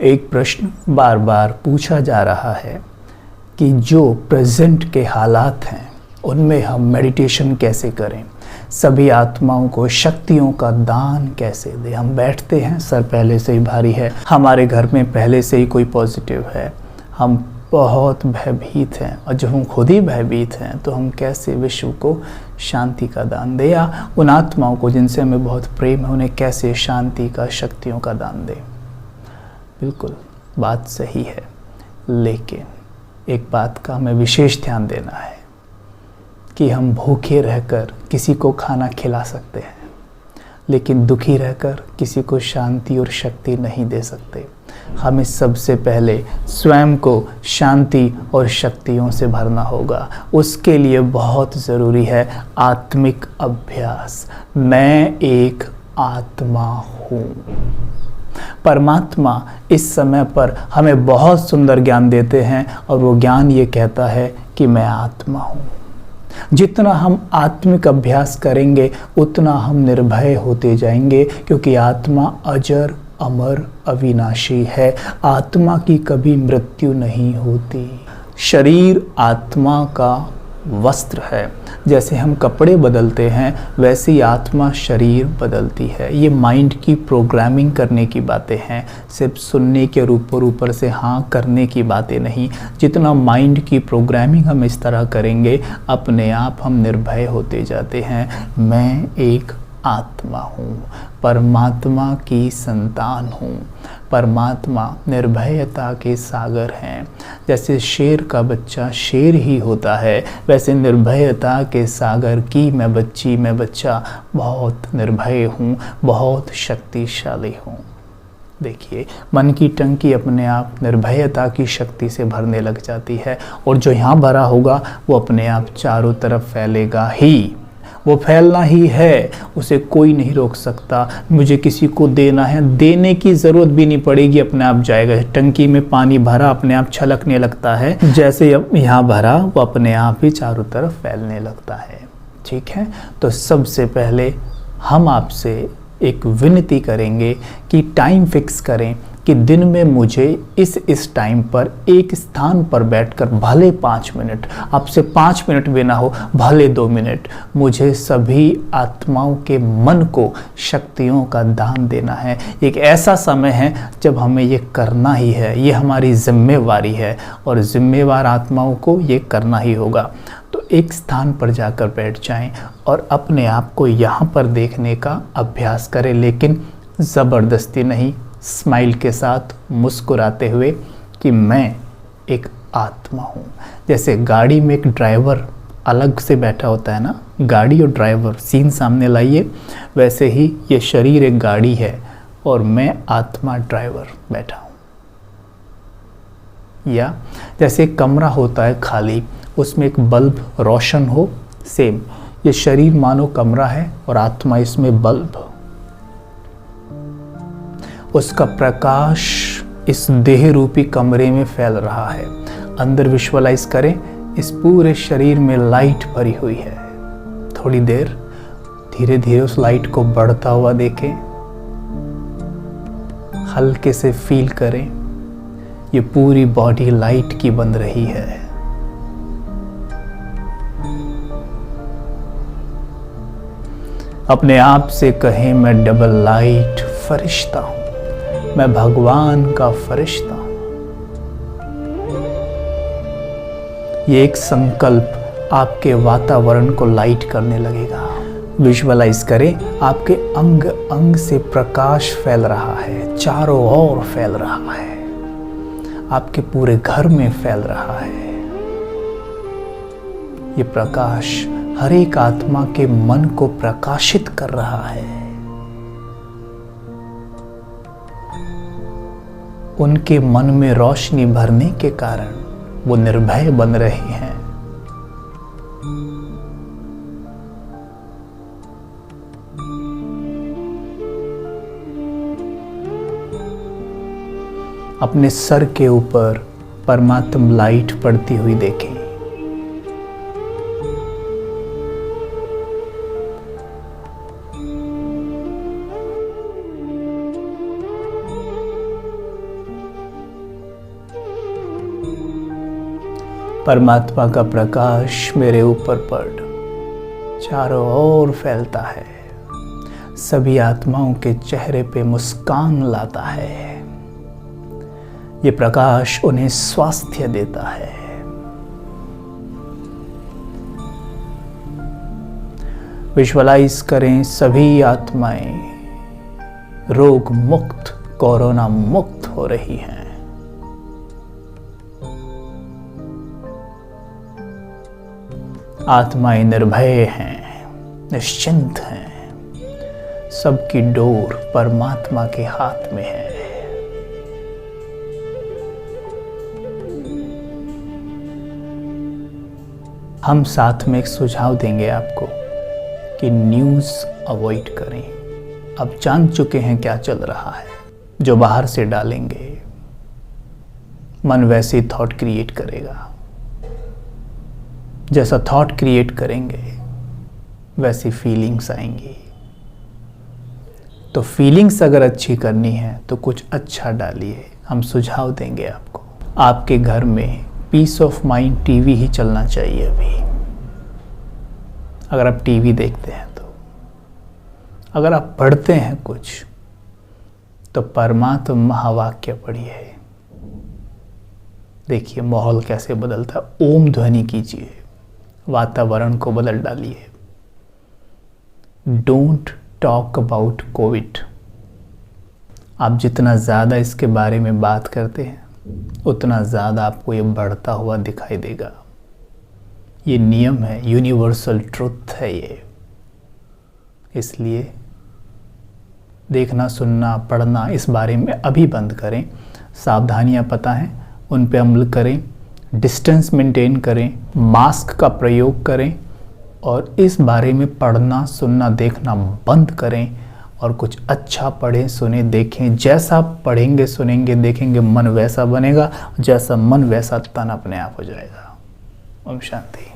एक प्रश्न बार बार पूछा जा रहा है कि जो प्रेजेंट के हालात हैं उनमें हम मेडिटेशन कैसे करें, सभी आत्माओं को शक्तियों का दान कैसे दें। हम बैठते हैं, सर पहले से ही भारी है, हमारे घर में पहले से ही कोई पॉजिटिव है, हम बहुत भयभीत हैं, और जब हम खुद ही भयभीत हैं तो हम कैसे विश्व को शांति का दान दें, या उन आत्माओं को जिनसे हमें बहुत प्रेम है उन्हें कैसे शांति का, शक्तियों का दान दें। बिल्कुल बात सही है, लेकिन एक बात का हमें विशेष ध्यान देना है कि हम भूखे रहकर किसी को खाना खिला सकते हैं, लेकिन दुखी रहकर किसी को शांति और शक्ति नहीं दे सकते। हमें सबसे पहले स्वयं को शांति और शक्तियों से भरना होगा। उसके लिए बहुत ज़रूरी है आत्मिक अभ्यास। मैं एक आत्मा हूँ। परमात्मा इस समय पर हमें बहुत सुंदर ज्ञान देते हैं, और वो ज्ञान ये कहता है कि मैं आत्मा हूँ। जितना हम आत्मिक अभ्यास करेंगे उतना हम निर्भय होते जाएंगे, क्योंकि आत्मा अजर अमर अविनाशी है। आत्मा की कभी मृत्यु नहीं होती। शरीर आत्मा का वस्त्र है। जैसे हम कपड़े बदलते हैं वैसे ही आत्मा शरीर बदलती है। ये माइंड की प्रोग्रामिंग करने की बातें हैं, सिर्फ सुनने के ऊपर से हाँ करने की बातें नहीं। जितना माइंड की प्रोग्रामिंग हम इस तरह करेंगे, अपने आप हम निर्भय होते जाते हैं। मैं एक आत्मा हूँ, परमात्मा की संतान हूँ। परमात्मा निर्भयता के सागर हैं। जैसे शेर का बच्चा शेर ही होता है, वैसे निर्भयता के सागर की मैं बच्चा बहुत निर्भय हूँ, बहुत शक्तिशाली हूँ। देखिए, मन की टंकी अपने आप निर्भयता की शक्ति से भरने लग जाती है, और जो यहाँ भरा होगा वो अपने आप चारों तरफ फैलेगा ही। वो फैलना ही है, उसे कोई नहीं रोक सकता। मुझे किसी को देना है, देने की ज़रूरत भी नहीं पड़ेगी, अपने आप जाएगा। टंकी में पानी भरा अपने आप छलकने लगता है, जैसे अब यहाँ भरा वो अपने आप ही चारों तरफ फैलने लगता है। ठीक है, तो सबसे पहले हम आपसे एक विनती करेंगे कि टाइम फिक्स करें कि दिन में मुझे इस टाइम पर एक स्थान पर बैठकर भले 5 मिनट, आपसे 5 मिनट भी ना हो, भले 2 मिनट, मुझे सभी आत्माओं के मन को शक्तियों का दान देना है। एक ऐसा समय है जब हमें ये करना ही है, ये हमारी जिम्मेवारी है, और जिम्मेवार आत्माओं को ये करना ही होगा। तो एक स्थान पर जाकर बैठ जाएं और अपने आप को यहाँ पर देखने का अभ्यास करें, लेकिन ज़बरदस्ती नहीं, स्माइल के साथ मुस्कुराते हुए कि मैं एक आत्मा हूँ। जैसे गाड़ी में एक ड्राइवर अलग से बैठा होता है ना, गाड़ी और ड्राइवर सीन सामने लाइए, वैसे ही ये शरीर एक गाड़ी है और मैं आत्मा ड्राइवर बैठा हूँ। या जैसे एक कमरा होता है खाली, उसमें एक बल्ब रोशन हो, सेम ये शरीर मानो कमरा है और आत्मा इसमें बल्ब। उसका प्रकाश इस देह रूपी कमरे में फैल रहा है। अंदर विजुअलाइज करें, इस पूरे शरीर में लाइट भरी हुई है। थोड़ी देर धीरे धीरे उस लाइट को बढ़ता हुआ देखें, हल्के से फील करें, ये पूरी बॉडी लाइट की बन रही है। अपने आप से कहें, मैं डबल लाइट फरिश्ता हूं, मैं भगवान का फरिश्ता हूं। ये एक संकल्प आपके वातावरण को लाइट करने लगेगा। विजुअलाइज करें, आपके अंग अंग से प्रकाश फैल रहा है, चारों ओर फैल रहा है, आपके पूरे घर में फैल रहा है। ये प्रकाश हर एक आत्मा के मन को प्रकाशित कर रहा है। उनके मन में रोशनी भरने के कारण वो निर्भय बन रहे हैं। अपने सर के ऊपर परमात्म लाइट पड़ती हुई देखें। परमात्मा का प्रकाश मेरे ऊपर पड़ चारों ओर फैलता है, सभी आत्माओं के चेहरे पे मुस्कान लाता है। ये प्रकाश उन्हें स्वास्थ्य देता है। विजुअलाइज करें सभी आत्माएं रोग मुक्त, कोरोना मुक्त हो रही हैं। आत्माएं निर्भय हैं, निश्चिंत हैं। सबकी डोर परमात्मा के हाथ में है। हम साथ में एक सुझाव देंगे आपको कि न्यूज़ अवॉइड करें। अब जान चुके हैं क्या चल रहा है। जो बाहर से डालेंगे मन वैसे थॉट क्रिएट करेगा। जैसा थॉट क्रिएट करेंगे वैसी फीलिंग्स आएंगी। तो फीलिंग्स अगर अच्छी करनी है तो कुछ अच्छा डालिए। हम सुझाव देंगे आपको। आपके घर में पीस ऑफ माइंड टीवी ही चलना चाहिए अभी, अगर आप टीवी देखते हैं तो। अगर आप पढ़ते हैं कुछ तो परमात्मा महावाक्य पढ़िए। देखिए माहौल कैसे बदलता है। ओम ध्वनि कीजिए, वातावरण को बदल डालिए। Don't talk about Covid. आप जितना ज़्यादा इसके बारे में बात करते हैं उतना ज़्यादा आपको ये बढ़ता हुआ दिखाई देगा। ये नियम है, यूनिवर्सल ट्रुथ है ये। इसलिए देखना, सुनना, पढ़ना इस बारे में अभी बंद करें। सावधानियां पता हैं, उन पे अमल करें। डिस्टेंस मेंटेन करें, मास्क का प्रयोग करें और इस बारे में पढ़ना, सुनना, देखना बंद करें और कुछ अच्छा पढ़ें, सुने, देखें। जैसा पढ़ेंगे, सुनेंगे, देखेंगे मन वैसा बनेगा। जैसा मन वैसा तन अपने आप हो जाएगा। ओम शांति।